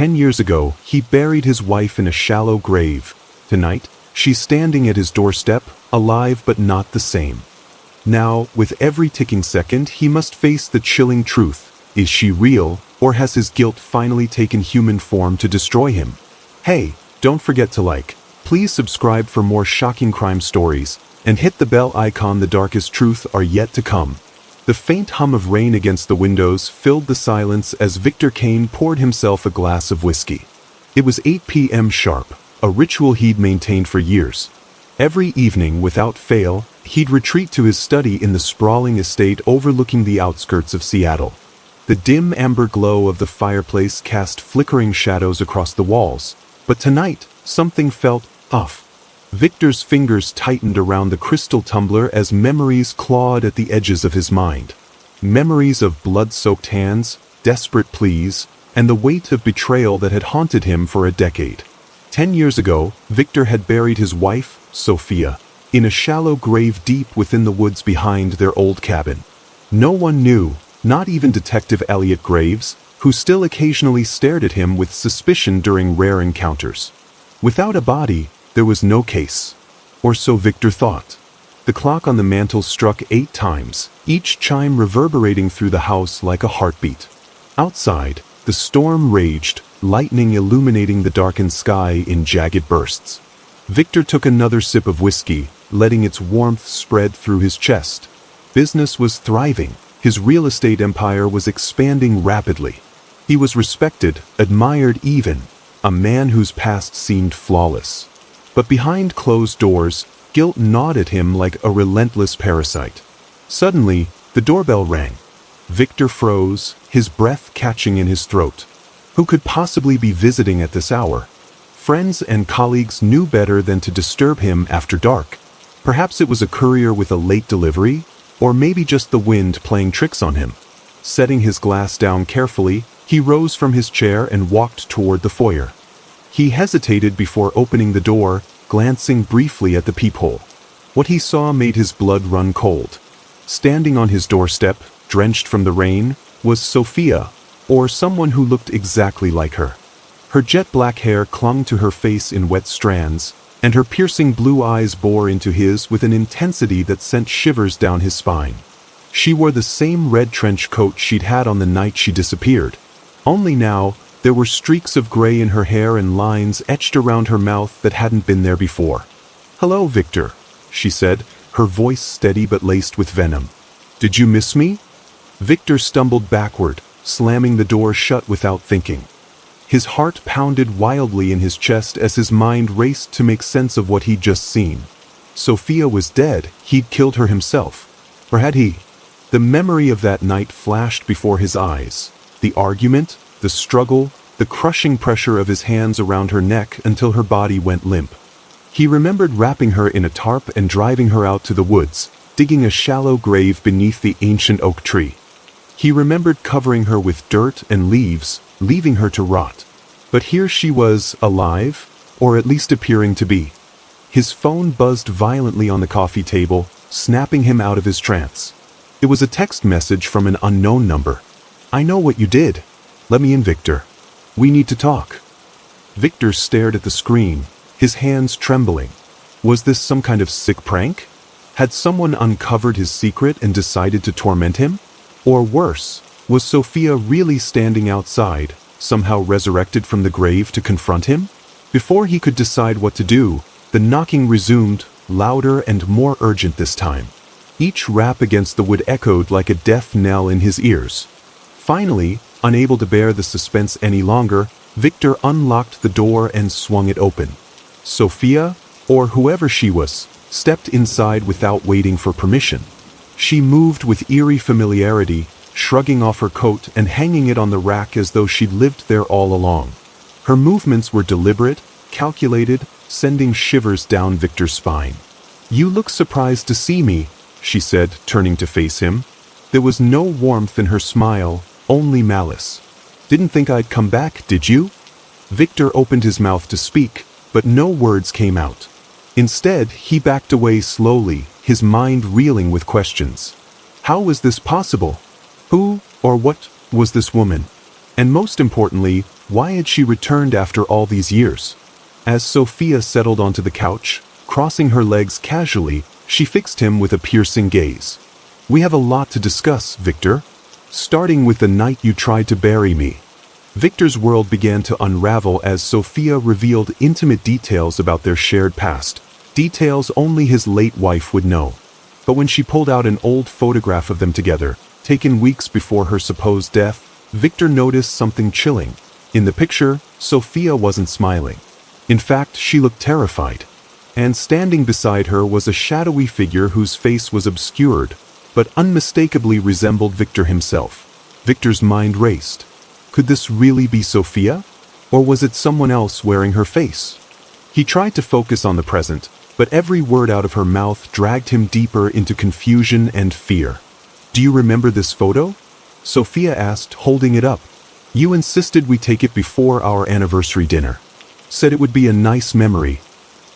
10 years ago, he buried his wife in a shallow grave. Tonight, she's standing at his doorstep, alive but not the same. Now, with every ticking second, he must face the chilling truth. Is she real, or has his guilt finally taken human form to destroy him? Hey, don't forget to like, please subscribe for more shocking crime stories, and hit the bell icon. The darkest truth are yet to come. The faint hum of rain against the windows filled the silence as Victor Kane poured himself a glass of whiskey. It was 8 p.m. sharp, a ritual he'd maintained for years. Every evening, without fail, he'd retreat to his study in the sprawling estate overlooking the outskirts of Seattle. The dim amber glow of the fireplace cast flickering shadows across the walls, but tonight, something felt off. Victor's fingers tightened around the crystal tumbler as memories clawed at the edges of his mind. Memories of blood-soaked hands, desperate pleas, and the weight of betrayal that had haunted him for a decade. 10 years ago, Victor had buried his wife, Sophia, in a shallow grave deep within the woods behind their old cabin. No one knew, not even Detective Elliot Graves, who still occasionally stared at him with suspicion during rare encounters. Without a body, there was no case. Or so Victor thought. The clock on the mantel struck 8 times, each chime reverberating through the house like a heartbeat. Outside, the storm raged, lightning illuminating the darkened sky in jagged bursts. Victor took another sip of whiskey, letting its warmth spread through his chest. Business was thriving. His real estate empire was expanding rapidly. He was respected, admired even, a man whose past seemed flawless. But behind closed doors, guilt gnawed at him like a relentless parasite. Suddenly, the doorbell rang. Victor froze, his breath catching in his throat. Who could possibly be visiting at this hour? Friends and colleagues knew better than to disturb him after dark. Perhaps it was a courier with a late delivery, or maybe just the wind playing tricks on him. Setting his glass down carefully, he rose from his chair and walked toward the foyer. He hesitated before opening the door, glancing briefly at the peephole. What he saw made his blood run cold. Standing on his doorstep, drenched from the rain, was Sophia, or someone who looked exactly like her. Her jet-black hair clung to her face in wet strands, and her piercing blue eyes bore into his with an intensity that sent shivers down his spine. She wore the same red trench coat she'd had on the night she disappeared. Only now, there were streaks of gray in her hair and lines etched around her mouth that hadn't been there before. "Hello, Victor," she said, her voice steady but laced with venom. "Did you miss me?" Victor stumbled backward, slamming the door shut without thinking. His heart pounded wildly in his chest as his mind raced to make sense of what he'd just seen. Sophia was dead. He'd killed her himself. Or had he? The memory of that night flashed before his eyes. The argument, the struggle, the crushing pressure of his hands around her neck until her body went limp. He remembered wrapping her in a tarp and driving her out to the woods, digging a shallow grave beneath the ancient oak tree. He remembered covering her with dirt and leaves, leaving her to rot. But here she was, alive, or at least appearing to be. His phone buzzed violently on the coffee table, snapping him out of his trance. It was a text message from an unknown number. "I know what you did. Let me in, Victor. We need to talk." Victor stared at the screen, his hands trembling. Was this some kind of sick prank? Had someone uncovered his secret and decided to torment him? Or worse, was Sophia really standing outside, somehow resurrected from the grave to confront him? Before he could decide what to do, the knocking resumed, louder and more urgent this time. Each rap against the wood echoed like a death knell in his ears. Finally, unable to bear the suspense any longer, Victor unlocked the door and swung it open. Sophia, or whoever she was, stepped inside without waiting for permission. She moved with eerie familiarity, shrugging off her coat and hanging it on the rack as though she'd lived there all along. Her movements were deliberate, calculated, sending shivers down Victor's spine. "You look surprised to see me," she said, turning to face him. There was no warmth in her smile, only malice. "Didn't think I'd come back, did you?" Victor opened his mouth to speak, but no words came out. Instead, he backed away slowly, his mind reeling with questions. How was this possible? Who, or what, was this woman? And most importantly, why had she returned after all these years? As Sophia settled onto the couch, crossing her legs casually, she fixed him with a piercing gaze. "We have a lot to discuss, Victor. Starting with the night you tried to bury me." Victor's world began to unravel as Sophia revealed intimate details about their shared past, details only his late wife would know. But when she pulled out an old photograph of them together, taken weeks before her supposed death, Victor noticed something chilling. In the picture, Sophia wasn't smiling. In fact, she looked terrified. And standing beside her was a shadowy figure whose face was obscured, but unmistakably resembled Victor himself. Victor's mind raced. Could this really be Sophia? Or was it someone else wearing her face? He tried to focus on the present, but every word out of her mouth dragged him deeper into confusion and fear. "Do you remember this photo?" Sophia asked, holding it up. "You insisted we take it before our anniversary dinner. Said it would be a nice memory."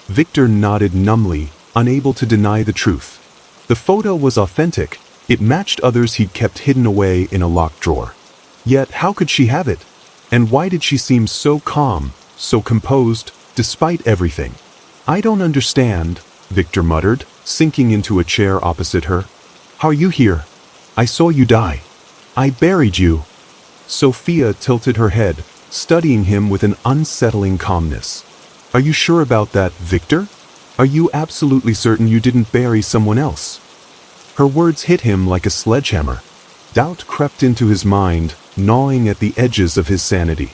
Victor nodded numbly, unable to deny the truth. The photo was authentic. It matched others he'd kept hidden away in a locked drawer. Yet how could she have it? And why did she seem so calm, so composed, despite everything? "I don't understand," Victor muttered, sinking into a chair opposite her. "How are you here? I saw you die. I buried you." Sophia tilted her head, studying him with an unsettling calmness. "Are you sure about that, Victor? Are you absolutely certain you didn't bury someone else?" Her words hit him like a sledgehammer. Doubt crept into his mind, gnawing at the edges of his sanity.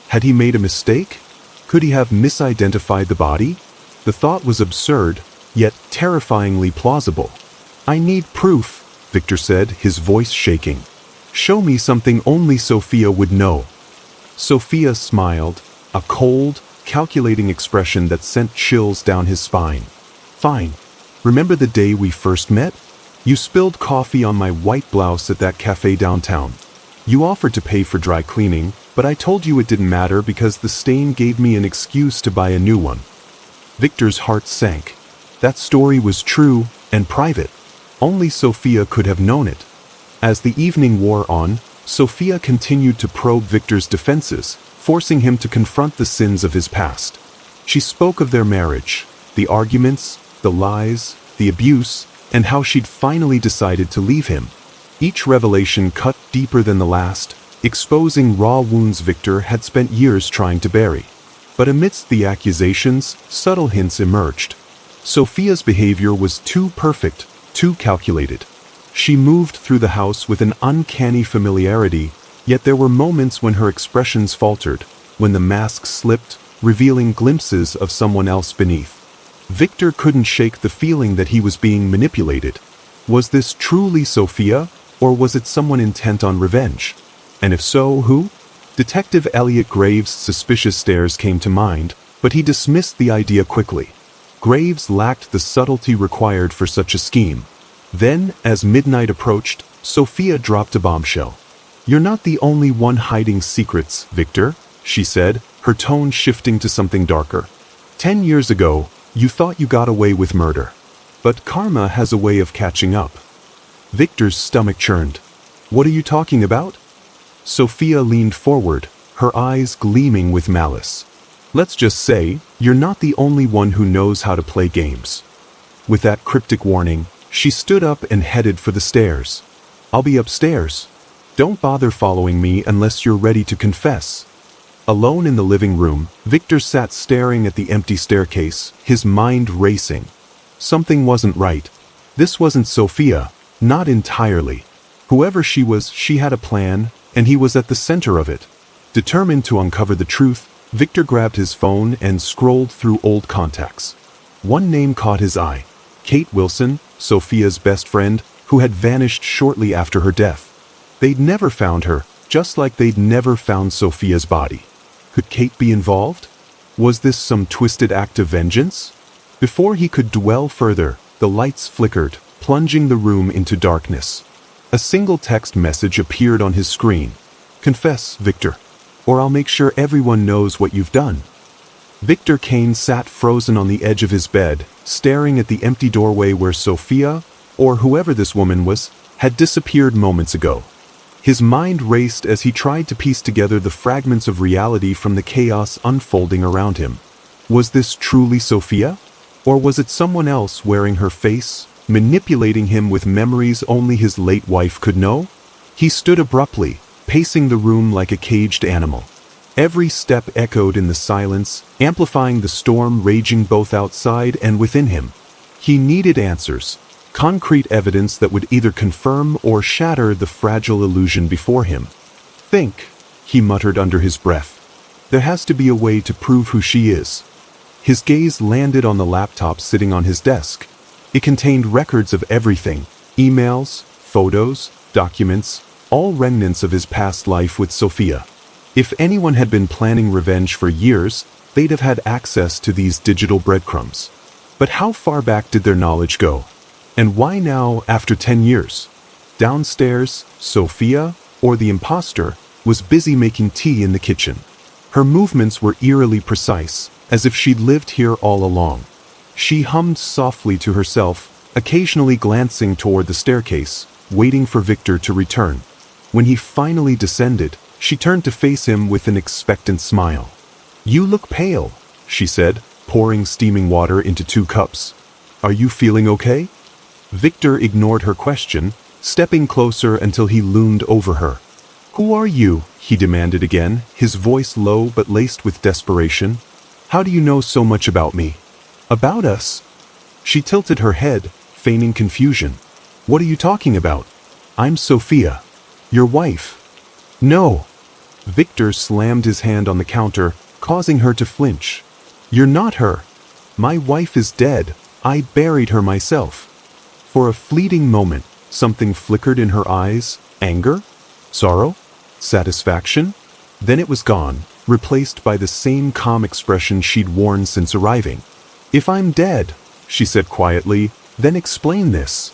Had he made a mistake? Could he have misidentified the body? The thought was absurd, yet terrifyingly plausible. "I need proof," Victor said, his voice shaking. "Show me something only Sophia would know." Sophia smiled, a cold, calculating expression that sent chills down his spine. "Fine. Remember the day we first met? You spilled coffee on my white blouse at that cafe downtown. You offered to pay for dry cleaning, but I told you it didn't matter because the stain gave me an excuse to buy a new one." Victor's heart sank. That story was true and private. Only Sophia could have known it. As the evening wore on, Sophia continued to probe Victor's defenses, forcing him to confront the sins of his past. She spoke of their marriage, the arguments, the lies, the abuse, and how she'd finally decided to leave him. Each revelation cut deeper than the last, exposing raw wounds Victor had spent years trying to bury. But amidst the accusations, subtle hints emerged. Sophia's behavior was too perfect, too calculated. She moved through the house with an uncanny familiarity, yet there were moments when her expressions faltered, when the mask slipped, revealing glimpses of someone else beneath. Victor couldn't shake the feeling that he was being manipulated. Was this truly Sophia, or was it someone intent on revenge? And if so, who? Detective Elliot Graves' suspicious stares came to mind, but he dismissed the idea quickly. Graves lacked the subtlety required for such a scheme. Then, as midnight approached, Sophia dropped a bombshell. "You're not the only one hiding secrets, Victor," she said, her tone shifting to something darker. 10 years ago, you thought you got away with murder. But karma has a way of catching up. Victor's stomach churned. "What are you talking about?" Sophia leaned forward, her eyes gleaming with malice. "Let's just say, you're not the only one who knows how to play games." With that cryptic warning, she stood up and headed for the stairs. "I'll be upstairs. Don't bother following me unless you're ready to confess." Alone in the living room, Victor sat staring at the empty staircase, his mind racing. Something wasn't right. This wasn't Sophia, not entirely. Whoever she was, she had a plan, and he was at the center of it. Determined to uncover the truth, Victor grabbed his phone and scrolled through old contacts. One name caught his eye. Kate Wilson, Sophia's best friend, who had vanished shortly after her death. They'd never found her, just like they'd never found Sophia's body. Could Kate be involved? Was this some twisted act of vengeance? Before he could dwell further, the lights flickered, plunging the room into darkness. A single text message appeared on his screen. "Confess, Victor, or I'll make sure everyone knows what you've done." Victor Kane sat frozen on the edge of his bed, staring at the empty doorway where Sophia, or whoever this woman was, had disappeared moments ago. His mind raced as he tried to piece together the fragments of reality from the chaos unfolding around him. Was this truly Sophia? Or was it someone else wearing her face, manipulating him with memories only his late wife could know? He stood abruptly, pacing the room like a caged animal. Every step echoed in the silence, amplifying the storm raging both outside and within him. He needed answers, concrete evidence that would either confirm or shatter the fragile illusion before him. Think, he muttered under his breath. There has to be a way to prove who she is. His gaze landed on the laptop sitting on his desk. It contained records of everything: emails, photos, documents, all remnants of his past life with Sophia. If anyone had been planning revenge for years, they'd have had access to these digital breadcrumbs. But how far back did their knowledge go? And why now, after 10 years? Downstairs, Sophia, or the imposter, was busy making tea in the kitchen. Her movements were eerily precise, as if she'd lived here all along. She hummed softly to herself, occasionally glancing toward the staircase, waiting for Victor to return. When he finally descended, she turned to face him with an expectant smile. "You look pale," she said, pouring steaming water into 2 cups. "Are you feeling okay?" Victor ignored her question, stepping closer until he loomed over her. "Who are you?" he demanded again, his voice low but laced with desperation. "How do you know so much about me?" "About us?" She tilted her head, feigning confusion. "What are you talking about?" "I'm Sophia. Your wife." "No." Victor slammed his hand on the counter, causing her to flinch. "You're not her. My wife is dead. I buried her myself." For a fleeting moment, something flickered in her eyes. Anger? Sorrow? Satisfaction? Then it was gone, replaced by the same calm expression she'd worn since arriving. "If I'm dead," she said quietly, "then explain this."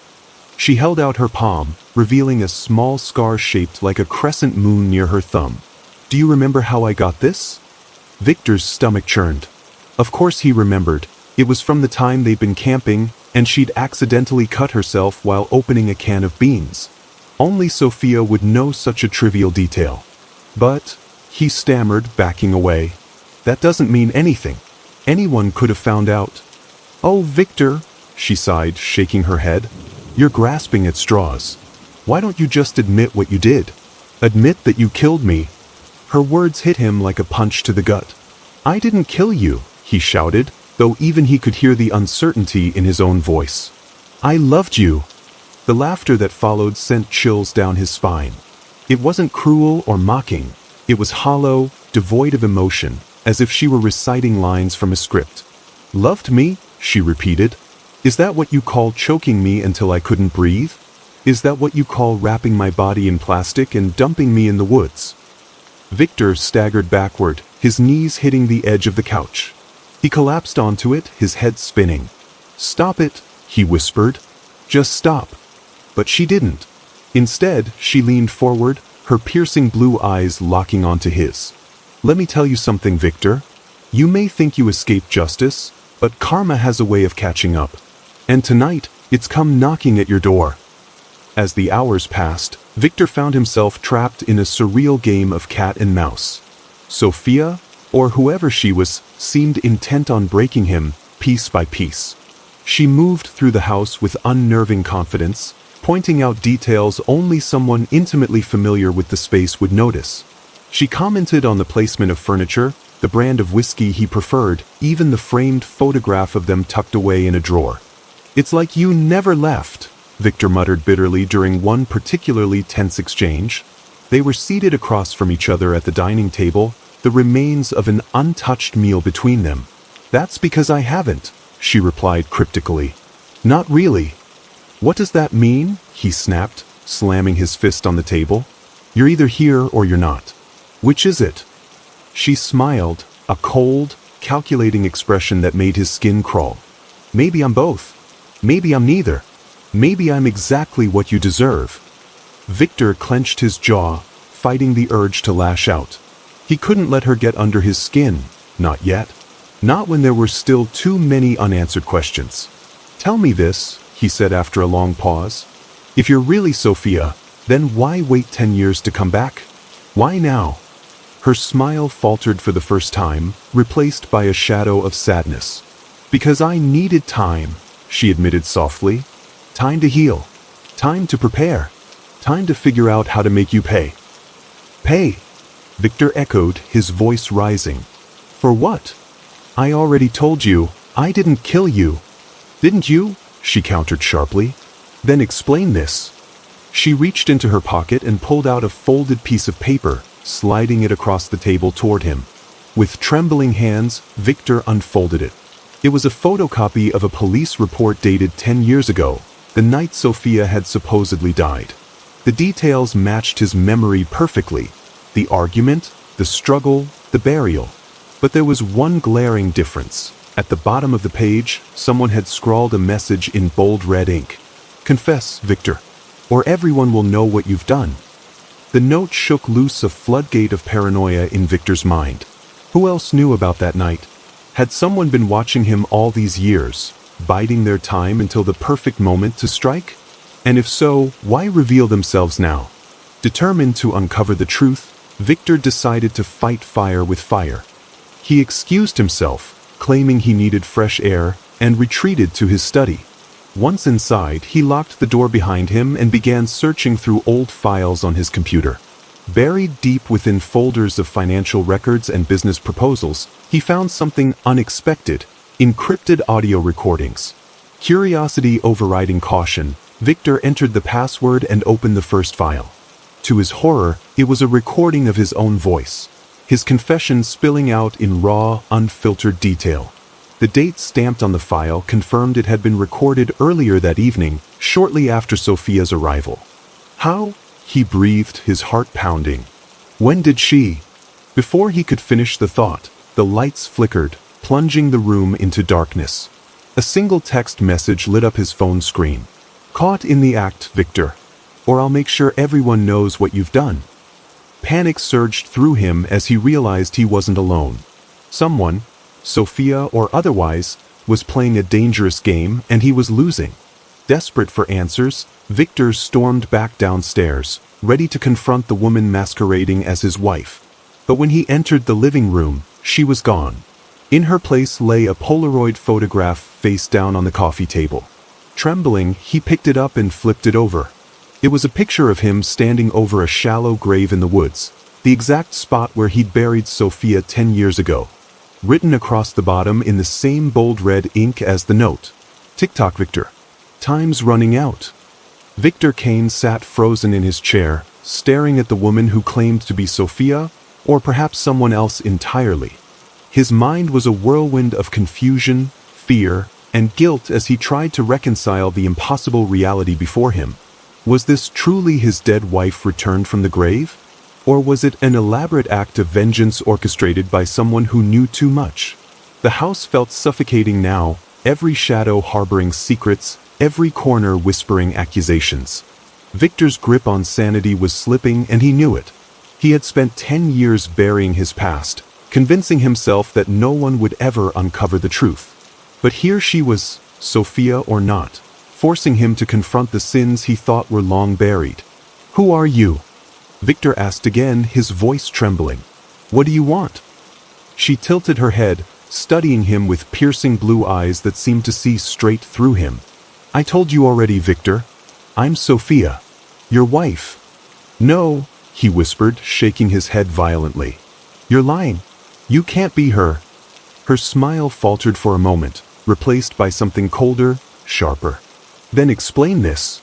She held out her palm, revealing a small scar shaped like a crescent moon near her thumb. "Do you remember how I got this?" Victor's stomach churned. Of course he remembered. It was from the time they'd been camping, and she'd accidentally cut herself while opening a can of beans. Only Sophia would know such a trivial detail. "But," he stammered, backing away, "that doesn't mean anything. Anyone could have found out." "Oh, Victor," she sighed, shaking her head. "You're grasping at straws. Why don't you just admit what you did? Admit that you killed me." Her words hit him like a punch to the gut. "I didn't kill you," he shouted, though even he could hear the uncertainty in his own voice. "I loved you." The laughter that followed sent chills down his spine. It wasn't cruel or mocking. It was hollow, devoid of emotion, as if she were reciting lines from a script. "Loved me?" she repeated. "Is that what you call choking me until I couldn't breathe? Is that what you call wrapping my body in plastic and dumping me in the woods?" Victor staggered backward, his knees hitting the edge of the couch. He collapsed onto it, his head spinning. "Stop it," he whispered. "Just stop." But she didn't. Instead, she leaned forward, her piercing blue eyes locking onto his. "Let me tell you something, Victor. You may think you escaped justice, but karma has a way of catching up. And tonight, it's come knocking at your door." As the hours passed, Victor found himself trapped in a surreal game of cat and mouse. Sophia, or whoever she was, seemed intent on breaking him, piece by piece. She moved through the house with unnerving confidence, pointing out details only someone intimately familiar with the space would notice. She commented on the placement of furniture, the brand of whiskey he preferred, even the framed photograph of them tucked away in a drawer. "It's like you never left," Victor muttered bitterly during one particularly tense exchange. They were seated across from each other at the dining table, the remains of an untouched meal between them. "That's because I haven't," she replied cryptically. "Not really." "What does that mean?" he snapped, slamming his fist on the table. "You're either here or you're not. Which is it?" She smiled, a cold, calculating expression that made his skin crawl. "Maybe I'm both. Maybe I'm neither. Maybe I'm exactly what you deserve." Victor clenched his jaw, fighting the urge to lash out. He couldn't let her get under his skin, not yet. Not when there were still too many unanswered questions. "Tell me this," he said after a long pause. "If you're really Sophia, Then why wait 10 years to come back? Why now? Her smile faltered for the first time, replaced by a shadow of sadness. Because I needed time, she admitted softly. Time to heal. Time to prepare. Time to figure out how to make you pay. Pay? Victor echoed, his voice rising. For what? I already told you, I didn't kill you. Didn't you? She countered sharply. Then explain this. She reached into her pocket and pulled out a folded piece of paper, sliding it across the table toward him. With trembling hands, Victor unfolded it. It was a photocopy of a police report dated 10 years ago, the night Sophia had supposedly died. The details matched his memory perfectly. The argument, the struggle, the burial. But there was one glaring difference. At the bottom of the page, someone had scrawled a message in bold red ink. Confess, Victor, or everyone will know what you've done. The note shook loose a floodgate of paranoia in Victor's mind. Who else knew about that night? Had someone been watching him all these years, biding their time until the perfect moment to strike? And if so, why reveal themselves now? Determined to uncover the truth, Victor decided to fight fire with fire. He excused himself, claiming he needed fresh air, and retreated to his study. Once inside, he locked the door behind him and began searching through old files on his computer. Buried deep within folders of financial records and business proposals, he found something unexpected: encrypted audio recordings. Curiosity overriding caution, Victor entered the password and opened the first file. To his horror, it was a recording of his own voice, his confession spilling out in raw, unfiltered detail. The date stamped on the file confirmed it had been recorded earlier that evening, shortly after Sophia's arrival. How? He breathed, his heart pounding. When did she? Before he could finish the thought, the lights flickered, plunging the room into darkness. A single text message lit up his phone screen. Caught in the act, Victor. Or I'll make sure everyone knows what you've done. Panic surged through him as he realized he wasn't alone. Someone, Sophia or otherwise, was playing a dangerous game and he was losing. Desperate for answers, Victor stormed back downstairs, ready to confront the woman masquerading as his wife. But when he entered the living room, she was gone. In her place lay a Polaroid photograph face down on the coffee table. Trembling, he picked it up and flipped it over. It was a picture of him standing over a shallow grave in the woods, the exact spot where he'd buried Sophia 10 years ago. Written across the bottom in the same bold red ink as the note. Tick-tock, Victor. Time's running out. Victor Kane sat frozen in his chair, staring at the woman who claimed to be Sophia, or perhaps someone else entirely. His mind was a whirlwind of confusion, fear, and guilt as he tried to reconcile the impossible reality before him. Was this truly his dead wife returned from the grave? Or was it an elaborate act of vengeance orchestrated by someone who knew too much? The house felt suffocating now, every shadow harboring secrets, every corner whispering accusations. Victor's grip on sanity was slipping and he knew it. He had spent 10 years burying his past, convincing himself that no one would ever uncover the truth. But here she was, Sophia or not, forcing him to confront the sins he thought were long buried. Who are you? Victor asked again, his voice trembling. What do you want? She tilted her head, studying him with piercing blue eyes that seemed to see straight through him. I told you already, Victor. I'm Sophia, your wife. No, he whispered, shaking his head violently. You're lying. You can't be her. Her smile faltered for a moment, replaced by something colder, sharper. Then explain this.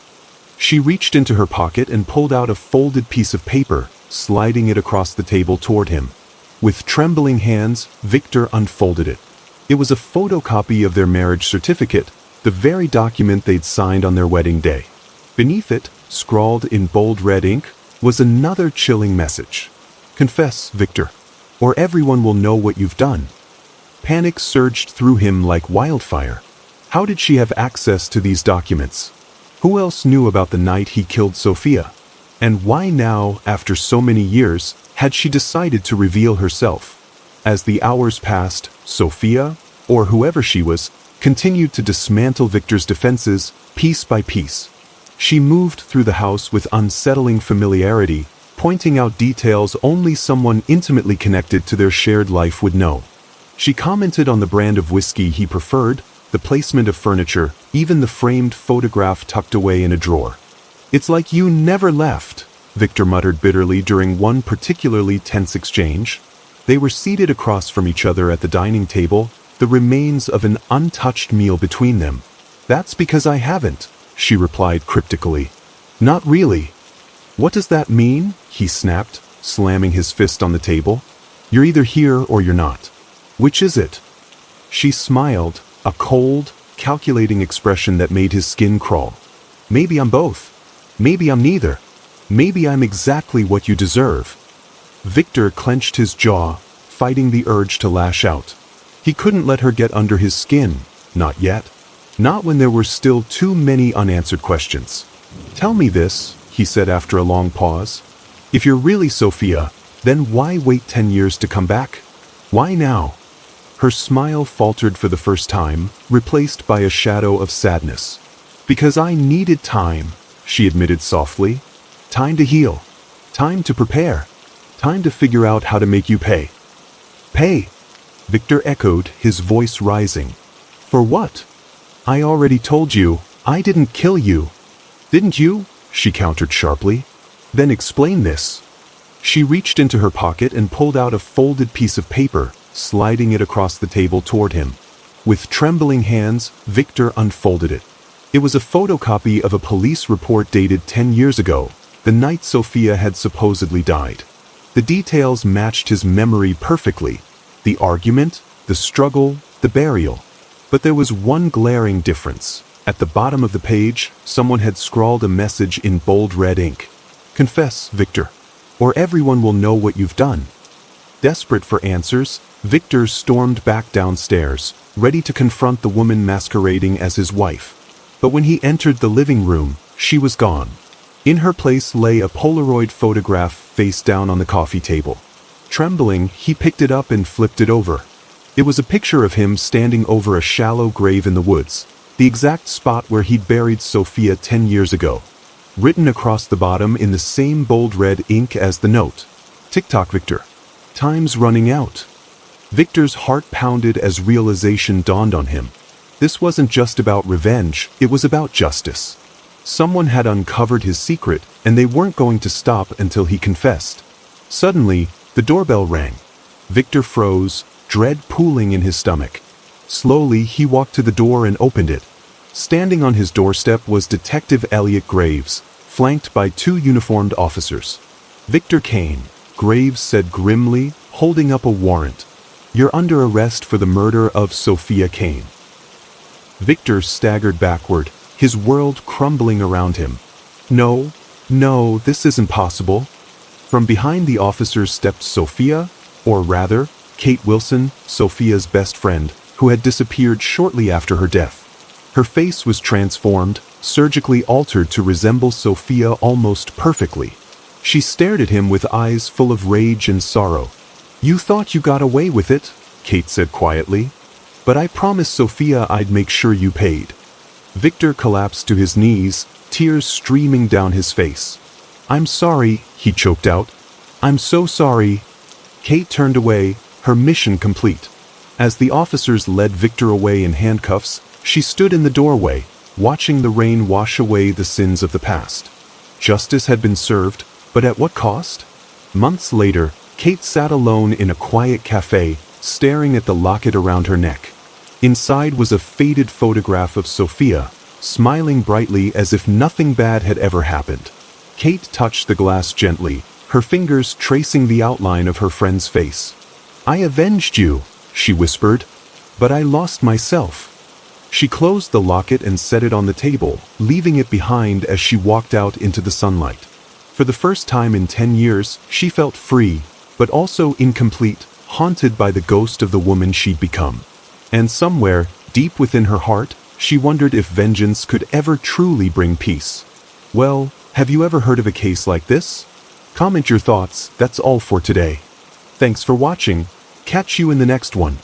She reached into her pocket and pulled out a folded piece of paper, sliding it across the table toward him. With trembling hands, Victor unfolded it. It was a photocopy of their marriage certificate, the very document they'd signed on their wedding day. Beneath it, scrawled in bold red ink, was another chilling message. Confess, Victor, or everyone will know what you've done. Panic surged through him like wildfire. How did she have access to these documents? Who else knew about the night he killed Sophia? And why now, after so many years, had she decided to reveal herself? As the hours passed, Sophia, or whoever she was, continued to dismantle Victor's defenses, piece by piece. She moved through the house with unsettling familiarity, pointing out details only someone intimately connected to their shared life would know. She commented on the brand of whiskey he preferred, the placement of furniture, even the framed photograph tucked away in a drawer. "It's like you never left," Victor muttered bitterly during one particularly tense exchange. They were seated across from each other at the dining table, the remains of an untouched meal between them. "That's because I haven't," she replied cryptically. "Not really." "What does that mean?" he snapped, slamming his fist on the table. "You're either here or you're not. Which is it?" She smiled, a cold, calculating expression that made his skin crawl. "Maybe I'm both. Maybe I'm neither. Maybe I'm exactly what you deserve." Victor clenched his jaw, fighting the urge to lash out. He couldn't let her get under his skin, not yet. Not when there were still too many unanswered questions. "Tell me this," he said after a long pause. "If you're really Sophia, then why wait 10 years to come back? Why now?" Her smile faltered for the first time, replaced by a shadow of sadness. "Because I needed time," she admitted softly. "Time to heal. Time to prepare. Time to figure out how to make you pay." "Pay?" Victor echoed, his voice rising. "For what?" "I already told you, I didn't kill you." "Didn't you?" she countered sharply. "Then explain this." She reached into her pocket and pulled out a folded piece of paper, sliding it across the table toward him. With trembling hands, Victor unfolded it. It was a photocopy of a police report dated 10 years ago, the night Sophia had supposedly died. The details matched his memory perfectly. The argument, the struggle, the burial. But there was one glaring difference. At the bottom of the page, someone had scrawled a message in bold red ink. "Confess, Victor, or everyone will know what you've done." Desperate for answers, Victor stormed back downstairs, ready to confront the woman masquerading as his wife. But when he entered the living room, she was gone. In her place lay a Polaroid photograph face down on the coffee table. Trembling, he picked it up and flipped it over. It was a picture of him standing over a shallow grave in the woods, the exact spot where he'd buried Sophia 10 years ago. Written across the bottom in the same bold red ink as the note. "Tick-tock, Victor. Time's running out." Victor's heart pounded as realization dawned on him. This wasn't just about revenge, it was about justice. Someone had uncovered his secret, and they weren't going to stop until he confessed. Suddenly, the doorbell rang. Victor froze, dread pooling in his stomach. Slowly, he walked to the door and opened it. Standing on his doorstep was Detective Elliot Graves, flanked by 2 uniformed officers. "Victor Kane," Graves said grimly, holding up a warrant. "You're under arrest for the murder of Sophia Kane." Victor staggered backward, his world crumbling around him. No, this isn't possible." From behind the officers stepped Sophia, or rather, Kate Wilson, Sophia's best friend, who had disappeared shortly after her death. Her face was transformed, surgically altered to resemble Sophia almost perfectly. She stared at him with eyes full of rage and sorrow. "You thought you got away with it," Kate said quietly. "But I promised Sophia I'd make sure you paid." Victor collapsed to his knees, tears streaming down his face. "I'm sorry," he choked out. "I'm so sorry." Kate turned away, her mission complete. As the officers led Victor away in handcuffs, she stood in the doorway, watching the rain wash away the sins of the past. Justice had been served, but at what cost? Months later, Kate sat alone in a quiet cafe, staring at the locket around her neck. Inside was a faded photograph of Sophia, smiling brightly as if nothing bad had ever happened. Kate touched the glass gently, her fingers tracing the outline of her friend's face. "I avenged you," she whispered, "but I lost myself." She closed the locket and set it on the table, leaving it behind as she walked out into the sunlight. For the first time in 10 years, she felt free, but also incomplete, haunted by the ghost of the woman she'd become. And somewhere, deep within her heart, she wondered if vengeance could ever truly bring peace. Well, have you ever heard of a case like this? Comment your thoughts. That's all for today. Thanks for watching. Catch you in the next one.